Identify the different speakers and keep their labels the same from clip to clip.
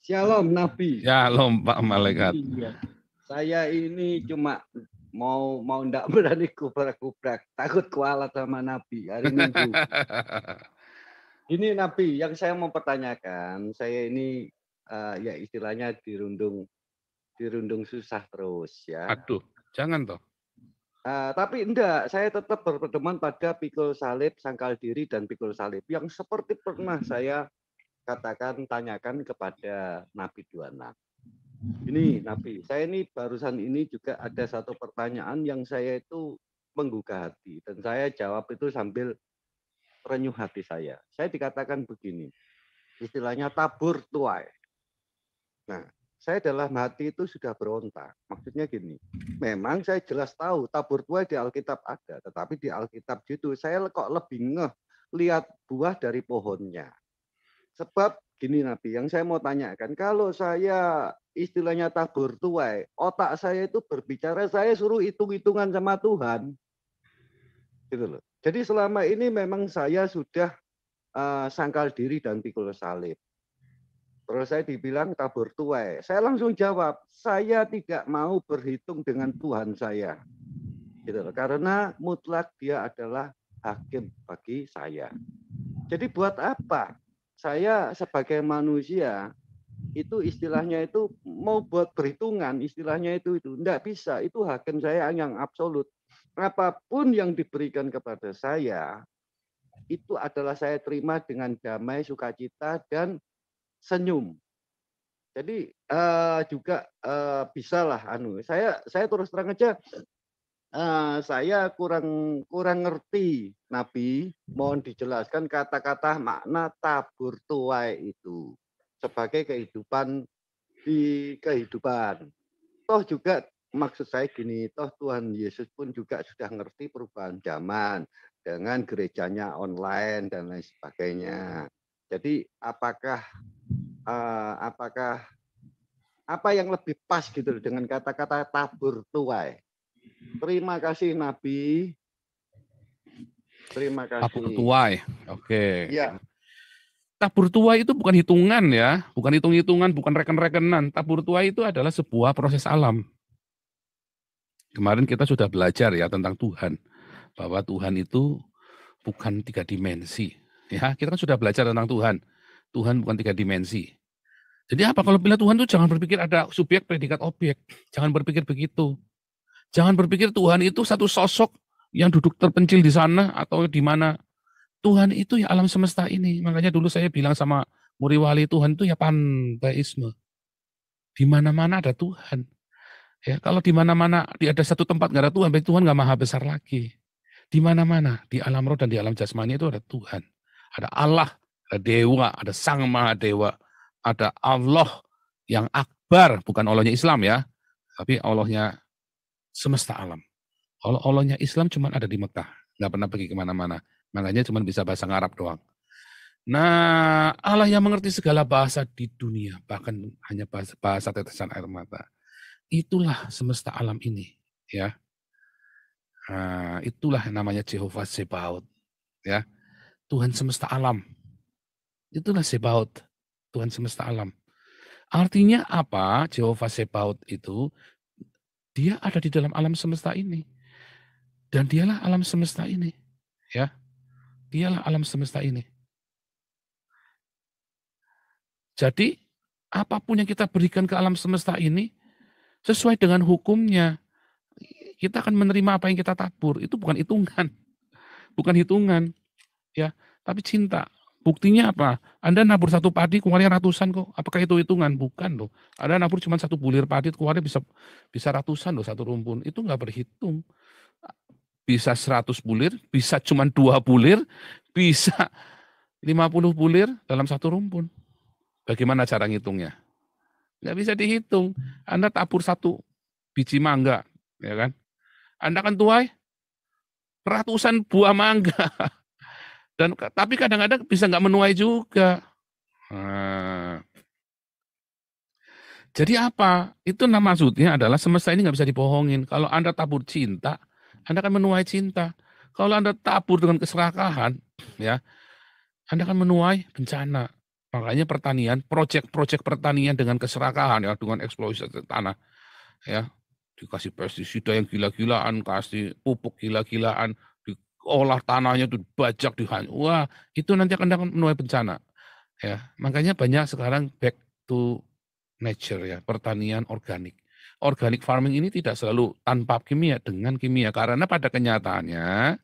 Speaker 1: Shalom Nabi.
Speaker 2: Shalom Pak Malaikat.
Speaker 1: Iya. Saya ini cuma mau ndak berani kubrak-kubrak, takut kualat sama Nabi hari Minggu. Ini Nabi, yang saya mau pertanyakan, saya ini ya istilahnya dirundung susah terus ya.
Speaker 2: Aduh, jangan toh.
Speaker 1: Tapi enggak, saya tetap berpedoman pada pikul salib, sangkal diri, dan pikul salib. Yang seperti pernah saya katakan, tanyakan kepada Nabi 26. Ini Nabi, saya ini barusan ini juga ada satu pertanyaan yang saya itu menggugah hati. Dan saya jawab itu sambil renyuh hati saya. Saya dikatakan begini, istilahnya tabur tuai. Nah, saya dalam hati itu sudah berontak. Maksudnya gini, memang saya jelas tahu tabur tuai di Alkitab ada, tetapi di Alkitab itu saya kok lebih ngeh lihat buah dari pohonnya. Sebab gini Nabi, yang saya mau tanyakan, kalau saya istilahnya tabur tuai, otak saya itu berbicara, saya suruh hitung-hitungan sama Tuhan. Gitu loh. Jadi selama ini memang saya sudah sangkal diri dan pikul salib. Terus saya dibilang tabur tuai. Saya langsung jawab, saya tidak mau berhitung dengan Tuhan saya. Gitu loh. Karena mutlak dia adalah hakim bagi saya. Jadi buat apa? Saya sebagai manusia itu istilahnya itu mau buat perhitungan, istilahnya itu enggak bisa. Itu hakim saya yang absolut. Apapun yang diberikan kepada saya itu adalah saya terima dengan damai, sukacita, dan senyum. Jadi juga bisalah saya terus terang aja, saya kurang ngerti Nabi, mohon dijelaskan kata-kata makna tabur tuai itu sebagai kehidupan di kehidupan. Toh juga maksud saya gini, toh Tuhan Yesus pun juga sudah ngerti perubahan zaman dengan gerejanya online dan lain sebagainya. Jadi apakah apa yang lebih pas gitu dengan kata-kata tabur tuai? Terima kasih Nabi. Terima kasih.
Speaker 2: Tabur tuai. Oke.
Speaker 1: Ya.
Speaker 2: Tabur tuai itu bukan hitungan ya, bukan hitung-hitungan, bukan reken-rekenan. Tabur tuai itu adalah sebuah proses alam. Kemarin kita sudah belajar ya tentang Tuhan, bahwa Tuhan itu bukan 3 dimensi. Ya, kita kan sudah belajar tentang Tuhan. Tuhan bukan 3 dimensi. Jadi apa kalau bila Tuhan itu jangan berpikir ada subjek, predikat, objek. Jangan berpikir begitu. Jangan berpikir Tuhan itu satu sosok yang duduk terpencil di sana atau di mana. Tuhan itu ya alam semesta ini. Makanya dulu saya bilang sama Muri Wali, Tuhan itu ya panteisme. Di mana-mana ada Tuhan. Ya, kalau di mana-mana ada satu tempat nggak ada Tuhan, berarti Tuhan nggak maha besar lagi. Di mana-mana, di alam roh dan di alam jasmani itu ada Tuhan. Ada Allah, ada Dewa, ada Sang Maha Dewa. Ada Allah yang akbar, bukan Allahnya Islam ya, tapi Allahnya semesta alam. Allahnya Islam cuma ada di Mekah, nggak pernah pergi kemana-mana. Makanya cuma bisa bahasa Arab doang. Nah, Allah yang mengerti segala bahasa di dunia, bahkan hanya bahasa tetesan air mata. Itulah semesta alam ini, ya. Nah, itulah namanya Jehovah Sebaot, ya. Tuhan semesta alam. Itulah Sebaot, Tuhan semesta alam. Artinya apa? Jehovah Sebaot itu, dia ada di dalam alam semesta ini. Dan dialah alam semesta ini, ya. Dialah alam semesta ini. Jadi, apapun yang kita berikan ke alam semesta ini, sesuai dengan hukumnya, kita akan menerima apa yang kita tabur. Itu bukan hitungan. Bukan hitungan. Ya, tapi cinta. Buktinya apa? Anda nabur satu padi, keluarnya ratusan kok. Apakah itu hitungan? Bukan loh. Anda nabur cuma satu bulir padi, keluarnya bisa ratusan loh satu rumpun. Itu nggak berhitung. Bisa 100 bulir, bisa cuma 2 bulir, bisa 50 bulir dalam satu rumpun. Bagaimana cara ngitungnya? Nggak bisa dihitung. Anda tabur satu biji mangga, ya kan? Anda kan tuai ratusan buah mangga. Tapi kadang-kadang bisa nggak menuai juga. Nah, jadi apa? Itu maksudnya adalah semesta ini nggak bisa dibohongin. Kalau Anda tabur cinta, Anda akan menuai cinta. Kalau Anda tabur dengan keserakahan, ya, Anda akan menuai bencana. Makanya pertanian, proyek-proyek pertanian dengan keserakahan ya, dengan eksploitasi tanah ya, dikasih pestisida yang gila-gilaan, kasih pupuk gila-gilaan, diolah tanahnya itu dibajak, wah itu nanti akan menuai bencana ya. Makanya banyak sekarang back to nature ya, pertanian organik. Organic farming ini tidak selalu tanpa kimia, dengan kimia, karena pada kenyataannya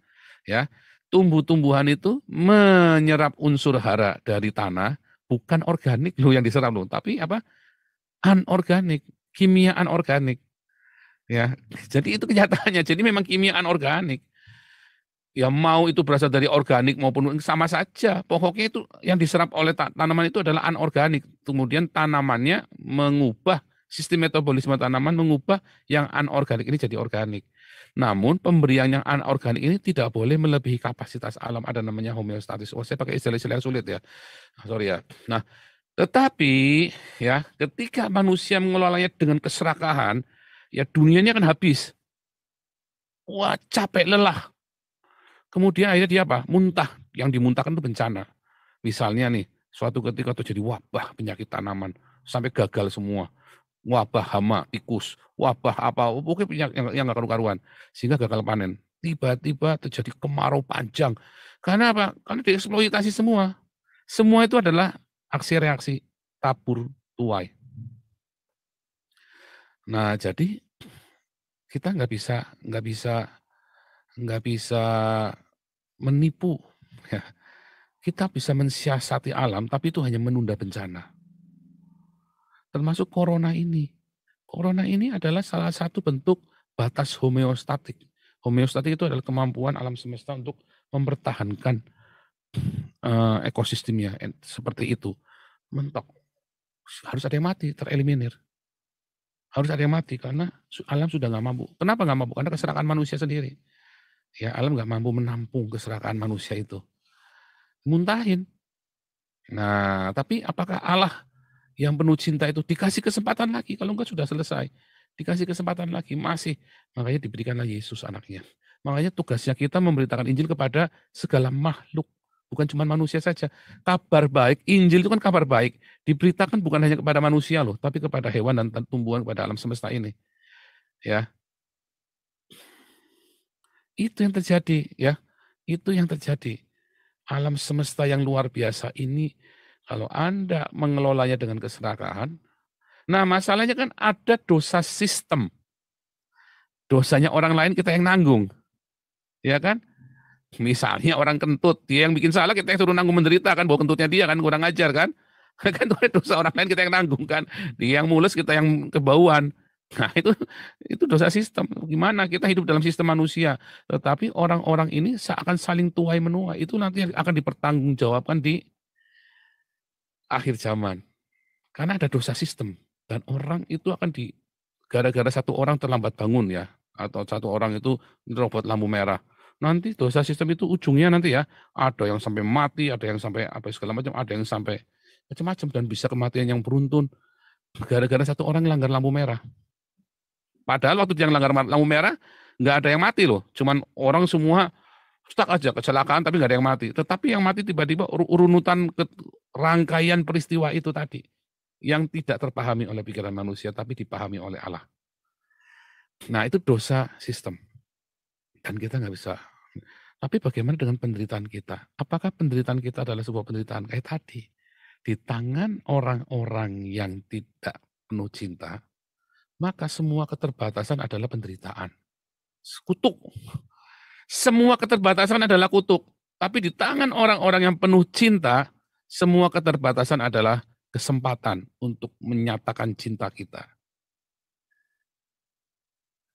Speaker 2: ya, tumbuh-tumbuhan itu menyerap unsur hara dari tanah, bukan organik loh yang diserap loh, tapi apa? Anorganik, kimia anorganik ya. Jadi itu kenyataannya. Jadi memang kimia anorganik. Ya mau itu berasal dari organik maupun sama saja. Pokoknya itu yang diserap oleh tanaman itu adalah anorganik. Kemudian tanamannya mengubah sistem metabolisme tanaman, mengubah yang anorganik ini jadi organik. Namun pemberian yang anorganik ini tidak boleh melebihi kapasitas alam. Ada namanya homeostatis. Oh, saya pakai istilah-istilah yang sulit ya. Sorry ya. Nah, tetapi ya ketika manusia mengelolanya dengan keserakahan, ya dunianya akan habis. Wah, capek lelah. Kemudian akhirnya dia apa? Muntah. Yang dimuntahkan itu bencana. Misalnya nih, suatu ketika terjadi wabah penyakit tanaman, sampai gagal semua. Wabah hama, tikus, wabah apa, pokoknya penyakit yang nggak karu-karuan. Sehingga gagal panen. Tiba-tiba terjadi kemarau panjang. Karena apa? Karena dieksploitasi semua. Semua itu adalah aksi reaksi tabur tuai. Nah, jadi kita nggak bisa menipu. Ya. Kita bisa mensiasati alam, tapi itu hanya menunda bencana. Termasuk corona ini. Corona ini adalah salah satu bentuk batas homeostatik. Homeostatik itu adalah kemampuan alam semesta untuk mempertahankan ekosistemnya seperti itu. Mentok. Harus ada yang mati, tereliminir. Harus ada yang mati karena alam sudah nggak mampu. Kenapa nggak mampu? Karena keserakahan manusia sendiri. Ya, alam nggak mampu menampung keserakahan manusia itu. Muntahin. Nah, tapi apakah Allah yang penuh cinta itu dikasih kesempatan lagi? Kalau enggak sudah selesai. Dikasih kesempatan lagi, masih. Makanya diberikanlah Yesus anaknya. Makanya tugasnya kita memberitakan Injil kepada segala makhluk. Bukan cuma manusia saja. Kabar baik, Injil itu kan kabar baik. Diberitakan bukan hanya kepada manusia loh, tapi kepada hewan dan tumbuhan, kepada alam semesta ini. Ya, itu yang terjadi ya. Itu yang terjadi. Alam semesta yang luar biasa ini, kalau Anda mengelolanya dengan keserakahan, nah masalahnya kan ada dosa sistem. Dosanya orang lain kita yang nanggung. Ya kan? Misalnya orang kentut, dia yang bikin salah, kita yang suruh nanggung menderita kan, bawa kentutnya dia kan, kurang ajar kan. Kan dosa orang lain kita yang nanggung kan. Dia yang mulus, kita yang kebauan. Nah itu dosa sistem. Gimana kita hidup dalam sistem manusia. Tetapi orang-orang ini akan saling tuai menuai. Itu nanti akan dipertanggungjawabkan di akhir zaman. Karena ada dosa sistem. Dan orang itu akan gara-gara satu orang terlambat bangun ya. Atau satu orang itu nerobot lampu merah. Nanti dosa sistem itu ujungnya nanti ya. Ada yang sampai mati, ada yang sampai apa segala macam, ada yang sampai macam-macam. Dan bisa kematian yang beruntun. Gara-gara satu orang langgar lampu merah. Padahal waktu dia langgar lampu merah, nggak ada yang mati loh. Cuman orang semua stuck aja, kecelakaan tapi nggak ada yang mati. Tetapi yang mati tiba-tiba urunutan rangkaian peristiwa itu tadi. Yang tidak terpahami oleh pikiran manusia, tapi dipahami oleh Allah. Nah itu dosa sistem. Dan kita nggak bisa. Tapi bagaimana dengan penderitaan kita? Apakah penderitaan kita adalah sebuah penderitaan kayak tadi? Di tangan orang-orang yang tidak penuh cinta, maka semua keterbatasan adalah penderitaan. Kutuk. Semua keterbatasan adalah kutuk. Tapi di tangan orang-orang yang penuh cinta, semua keterbatasan adalah kesempatan untuk menyatakan cinta kita.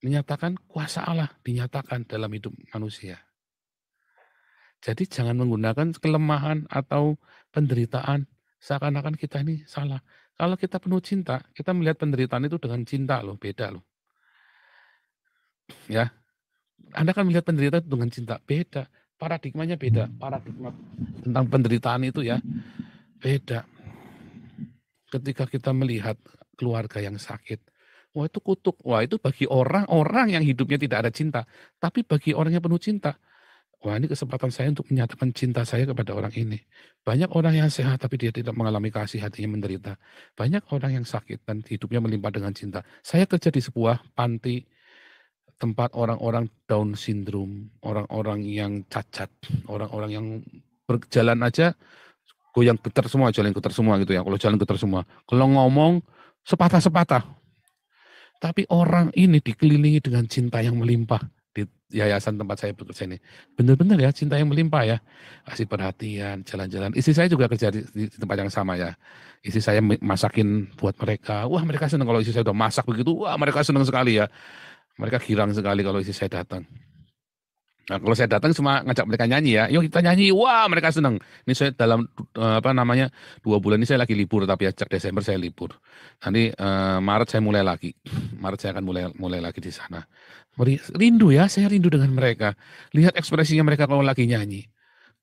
Speaker 2: Menyatakan kuasa Allah, dinyatakan dalam hidup manusia. Jadi jangan menggunakan kelemahan atau penderitaan seakan-akan kita ini salah. Kalau kita penuh cinta, kita melihat penderitaan itu dengan cinta loh, beda loh. Ya, Anda kan melihat penderitaan dengan cinta, beda. Paradigmanya beda. Paradigma tentang penderitaan itu ya, beda. Ketika kita melihat keluarga yang sakit, wah itu kutuk. Wah itu bagi orang-orang yang hidupnya tidak ada cinta. Tapi bagi orang yang penuh cinta, Wah, ini kesempatan saya untuk menyatakan cinta saya kepada orang ini. Banyak orang yang sehat tapi dia tidak mengalami kasih, hatinya menderita. Banyak orang yang sakit dan hidupnya melimpah dengan cinta. Saya kerja di sebuah panti tempat orang-orang Down syndrome, orang-orang yang cacat, orang-orang yang berjalan aja goyang getar semua, jalan getar semua gitu ya. Kalau jalan getar semua. Kalau ngomong sepatah-sepatah. Tapi orang ini dikelilingi dengan cinta yang melimpah di yayasan tempat saya bekerja ini. Benar-benar ya cinta yang melimpah ya. Kasih perhatian, jalan-jalan. Istri saya juga kerja di tempat yang sama ya. Istri saya masakin buat mereka. Wah, mereka senang kalau istri saya udah masak begitu. Wah, mereka senang sekali ya. Mereka girang sekali kalau istri saya datang. Nah, kalau saya datang cuma ngajak mereka nyanyi ya, yuk kita nyanyi, wah mereka senang. Ini saya dalam 2 bulan ini saya lagi libur, tapi sejak Desember saya libur. Nanti Maret saya mulai lagi, Maret saya akan mulai lagi di sana. Rindu ya, saya rindu dengan mereka. Lihat ekspresinya mereka kalau lagi nyanyi.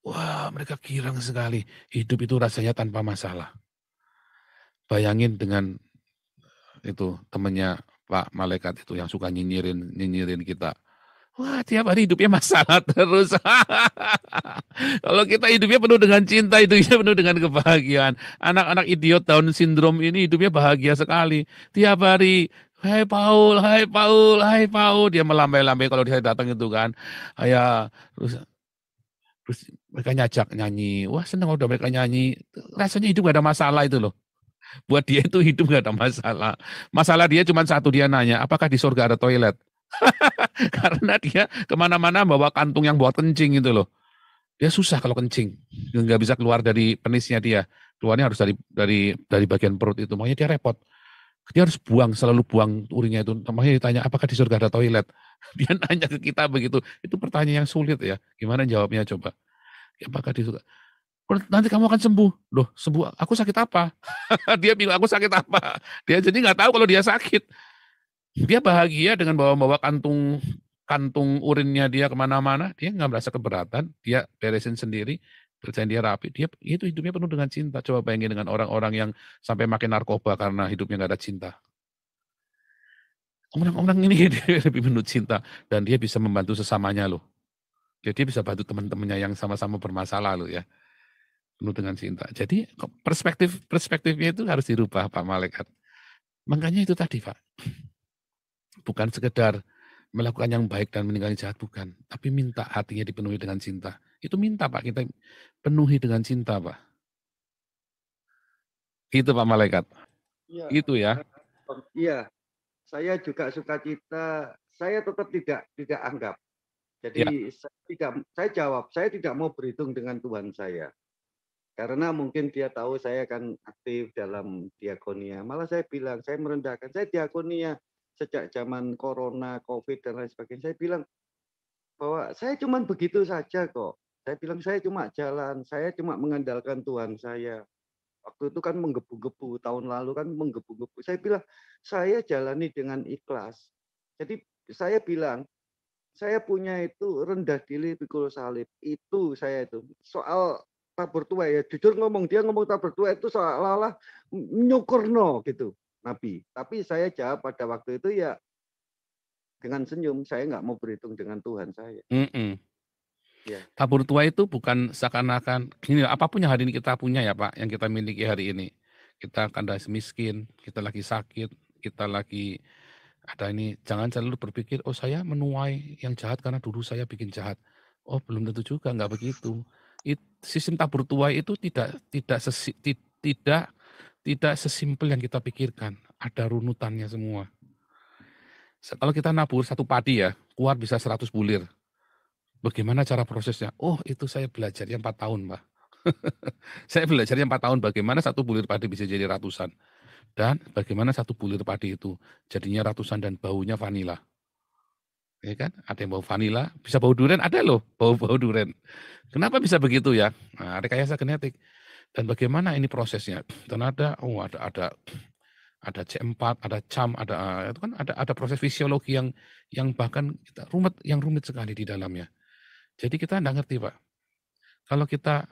Speaker 2: Wah mereka girang sekali, hidup itu rasanya tanpa masalah. Bayangin dengan itu temennya Pak Malaikat itu yang suka nyinyirin kita. Wah, tiap hari hidupnya masalah terus. Kalau kita hidupnya penuh dengan cinta, hidupnya penuh dengan kebahagiaan. Anak-anak idiot Down syndrome ini hidupnya bahagia sekali. Tiap hari, hai Paul, hai Paul, hai Paul. Dia melambai-lambai kalau dia datang itu kan. Ya, terus mereka nyajak nyanyi. Wah, senang udah mereka nyanyi. Rasanya hidup gak ada masalah itu loh. Buat dia itu hidup gak ada masalah. Masalah dia cuma satu, dia nanya, apakah di surga ada toilet? Karena dia kemana-mana bawa kantung yang buat kencing gitu loh. Dia susah kalau kencing, nggak bisa keluar dari penisnya dia. Keluarnya harus dari bagian perut itu, makanya dia repot. Dia harus selalu buang urinnya itu. Makanya ditanya, apakah di surga ada toilet? Dia nanya ke kita begitu. Itu pertanyaan yang sulit ya. Gimana jawabnya coba? Apakah di surga? Nanti kamu akan sembuh. Loh, sembuh? Aku sakit apa? Dia bilang, aku sakit apa? Dia jadi nggak tahu kalau dia sakit. Dia bahagia dengan bawa-bawa kantung urinnya dia kemana-mana, dia nggak merasa keberatan, dia beresin sendiri, kerjain dia rapi, dia itu hidupnya penuh dengan cinta. Coba bayangin dengan orang-orang yang sampai makin narkoba karena hidupnya nggak ada cinta. Orang-orang ini dia lebih penuh cinta dan dia bisa membantu sesamanya loh. Jadi dia bisa bantu teman-temannya yang sama-sama bermasalah loh ya, penuh dengan cinta. Jadi perspektifnya itu harus dirubah Pak Malaikat. Makanya itu tadi Pak, bukan sekedar melakukan yang baik dan meninggalkan jahat, bukan. Tapi minta hatinya dipenuhi dengan cinta. Itu minta Pak, kita penuhi dengan cinta Pak. Itu Pak Malaikat.
Speaker 1: Iya.
Speaker 2: Itu ya.
Speaker 1: Iya, saya juga sukacita. Saya tetap tidak anggap. Jadi
Speaker 2: Ya.
Speaker 1: saya jawab, saya tidak mau berhitung dengan Tuhan saya. Karena mungkin dia tahu saya kan aktif dalam diakonia. Malah saya bilang, saya merendahkan. Saya diakonia sejak zaman corona, COVID, dan lain sebagainya. Saya bilang bahwa saya cuma begitu saja kok. Saya bilang saya cuma jalan, saya cuma mengandalkan Tuhan saya. Waktu itu kan menggebu-gebu, tahun lalu kan menggebu-gebu. Saya bilang, saya jalani dengan ikhlas. Jadi saya bilang, saya punya itu rendah diri pikul salib. Itu saya itu. Soal tabur tuai ya, jujur dia ngomong tabur tuai itu seolah-olah nyukurno gitu, Nabi. Tapi saya jawab pada waktu itu ya dengan senyum, saya nggak mau berhitung dengan Tuhan saya. Ya.
Speaker 2: Tabur tua itu bukan seakan-akan, gini, apapun yang hari ini kita punya ya Pak, yang kita miliki hari ini. Kita kandas miskin, kita lagi sakit, kita lagi ada ini, jangan selalu berpikir, oh saya menuai yang jahat karena dulu saya bikin jahat. Oh belum tentu juga, nggak begitu. Sistem tabur tuai itu tidak sesimpel yang kita pikirkan. Ada runutannya semua. Kalau kita nabur satu padi ya, keluar bisa 100 bulir. Bagaimana cara prosesnya? Oh itu saya belajarnya 4 tahun Pak. Saya belajarnya 4 tahun bagaimana satu bulir padi bisa jadi ratusan. Dan bagaimana satu bulir padi itu jadinya ratusan dan baunya vanila. Ya kan? Ada yang bau vanila, bisa bau durian, ada loh bau-bau durian. Kenapa bisa begitu ya? Nah, rekayasa genetik. Dan bagaimana ini prosesnya? Dan ada C4, ada CAM, itu kan ada proses fisiologi yang bahkan rumit sekali di dalamnya. Jadi kita enggak ngerti, Pak. Kalau kita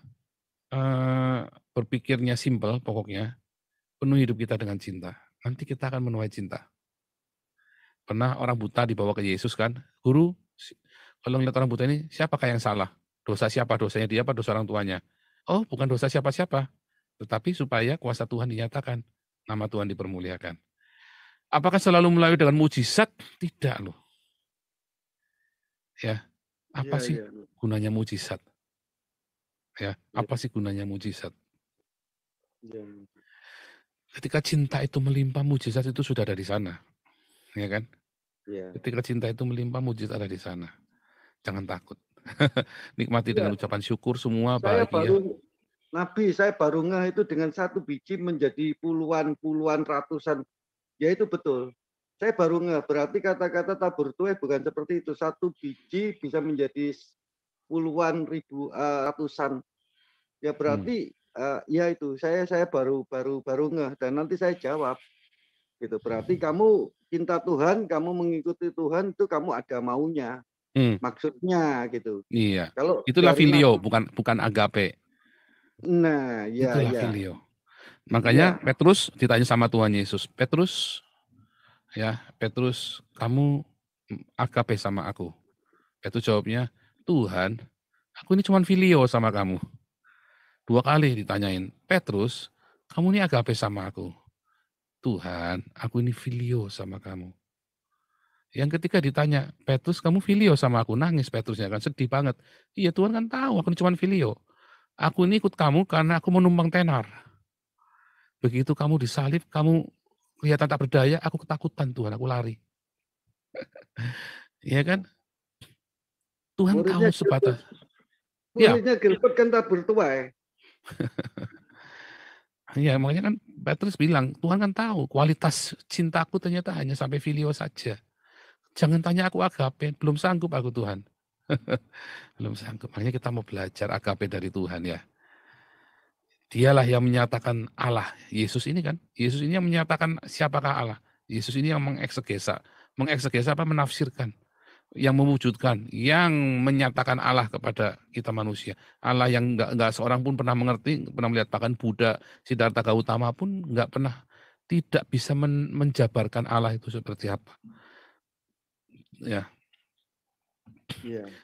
Speaker 2: berpikirnya simpel pokoknya, penuh hidup kita dengan cinta. Nanti kita akan menuai cinta. Pernah orang buta dibawa ke Yesus kan, guru, Kalau ngeliat orang buta ini, siapakah yang salah? Dosa siapa? Dosanya dia apa dosa orang tuanya? Oh, bukan dosa siapa-siapa. Tetapi supaya kuasa Tuhan dinyatakan, nama Tuhan dipermuliakan. Apakah selalu melalui dengan mujizat? Tidak loh. Ya, apa sih gunanya mujizat? Ya, apa sih gunanya mujizat? Ketika cinta itu melimpah, mujizat itu sudah ada di sana. Ya kan? Ketika cinta itu melimpah, mujizat ada di sana. Jangan takut. Nikmati dengan ucapan syukur, semua bahagia.
Speaker 1: Saya baru ngeh itu dengan satu biji menjadi puluhan, ratusan. Ya itu betul. Saya baru ngeh, berarti kata-kata tabur tuai bukan seperti itu. Satu biji bisa menjadi puluhan ribu, ratusan. Ya berarti ya itu saya baru ngeh, dan nanti saya jawab gitu. Berarti kamu cinta Tuhan, kamu mengikuti Tuhan, itu kamu ada maunya. Maksudnya gitu.
Speaker 2: Iya.
Speaker 1: Kalau
Speaker 2: itulah filio, bukan agape.
Speaker 1: Nah, ya,
Speaker 2: itulah
Speaker 1: ya.
Speaker 2: filio. Makanya Petrus ditanya sama Tuhan Yesus, Petrus, kamu agape sama aku? Petrus jawabnya, Tuhan, aku ini cuma filio sama kamu. 2 kali ditanyain, Petrus, kamu ini agape sama aku? Tuhan, aku ini filio sama kamu. Yang ketiga ditanya, Petrus kamu filio sama aku? Nangis Petrusnya kan, sedih banget. Iya Tuhan kan tahu aku ini cuma filio. Aku ini ikut kamu karena aku mau numpang tenar. Begitu kamu disalib, kamu kelihatan tak berdaya, aku ketakutan Tuhan, aku lari. Iya kan? Tuhan tahu sebatas.
Speaker 1: Muridnya Gilbert kan tabur tuai.
Speaker 2: Iya, makanya kan Petrus bilang, Tuhan kan tahu kualitas cintaku ternyata hanya sampai filio saja. Jangan tanya aku agape, belum sanggup aku Tuhan. Belum sanggup, makanya kita mau belajar agape dari Tuhan ya. Dialah yang menyatakan Allah. Yesus ini kan, Yesus ini yang menyatakan siapakah Allah. Yesus ini yang mengeksegesa. Mengeksegesa apa? Menafsirkan. Yang mewujudkan, yang menyatakan Allah kepada kita manusia. Allah yang enggak seorang pun pernah mengerti, pernah melihat. Bahkan Buddha, Siddhartha Gautama pun enggak pernah, tidak bisa menjabarkan Allah itu seperti apa. Ya.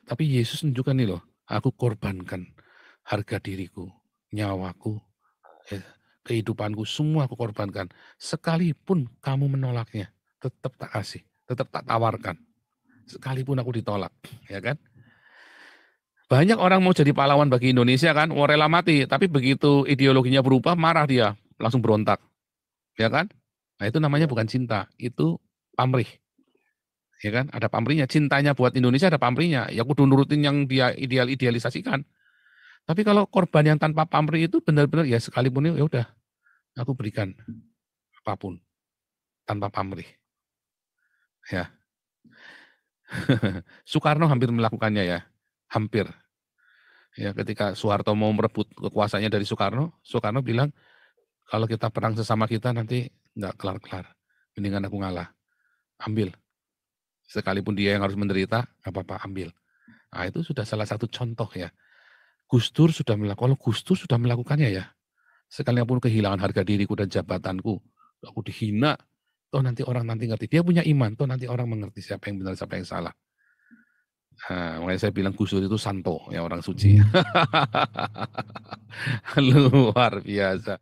Speaker 2: Tapi Yesus menunjukkan nih loh, aku korbankan harga diriku, nyawaku, kehidupanku, semua aku korbankan. Sekalipun kamu menolaknya, tetap tak kasih, tetap tak tawarkan. Sekalipun aku ditolak, ya kan? Banyak orang mau jadi pahlawan bagi Indonesia kan, mau rela mati, tapi begitu ideologinya berubah, marah dia, langsung berontak. Ya kan? Nah itu namanya bukan cinta, itu pamrih. Ya kan, ada pamrihnya. Cintanya buat Indonesia ada pamrihnya. Ya kudu nurutin yang dia idealisasikan. Tapi kalau korban yang tanpa pamrih itu benar-benar ya sekalipun ya udah, aku berikan apapun tanpa pamrih. Ya. Soekarno hampir melakukannya ya, hampir. Ya ketika Soeharto mau merebut kekuasaannya dari Soekarno, Soekarno bilang kalau kita perang sesama kita nanti nggak kelar-kelar, mendingan aku ngalah, ambil. Sekalipun dia yang harus menderita, nggak apa-apa, ambil. Nah itu sudah salah satu contoh ya. Gus Dur sudah melakukannya ya. Sekalipun kehilangan harga diriku dan jabatanku, aku dihina, toh nanti orang ngerti. Dia punya iman, toh nanti orang mengerti siapa yang benar, siapa yang salah. Nah, makanya saya bilang Gus Dur itu santo, ya orang suci. Luar biasa.